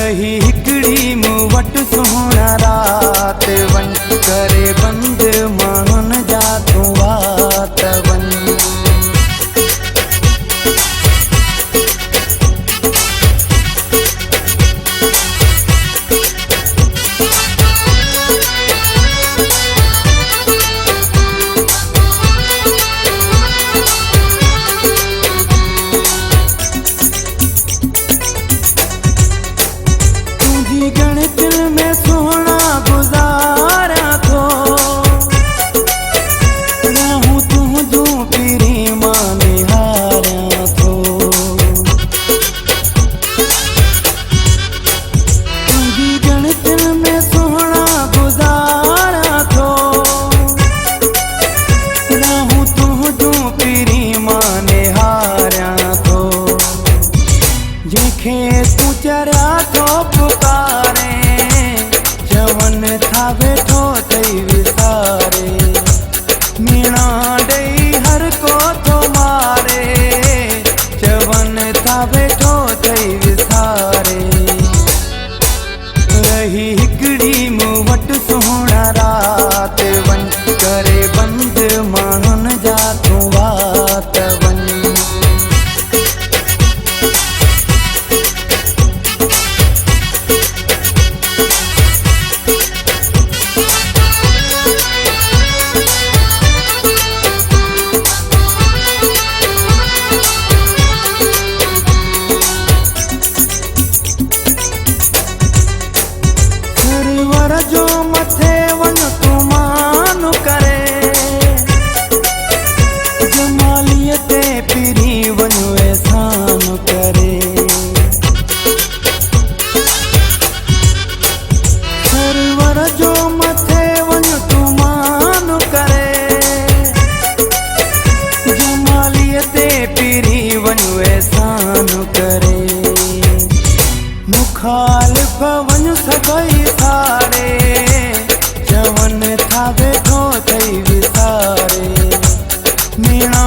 रही हिकड़ी मूं वटि सुहिणा रात वन करे बंद माण्हुनि जा तूं वात वन। गणित में सोना गुजारा थो रहूं तुझू पीरी माने हारा थो। तुझी गणित में सोना गुजारा थो रहूं तुझू पीरी माने हारा थो। जंहिंखे तूं चरिया थो पुकारे जवन था वेठो थई विसारे मीणा ॾेई हर को थो मारे जवन था वेठो थई विसारे। रही हिकड़ी मूं वटि सुहिणा रात वन करे बंद माण्हुनि जा तूं वात वन। जो मथे वन तू मान करे जमालीअ ते पिरी वञो एहसान करे। सरवर जो मथे वन तू मान करे जमालीअ ते पिरी वञो एहसान करे। मुखालिफ़ वञ सभई सारे जवन था वेठो थई विसारे मीणा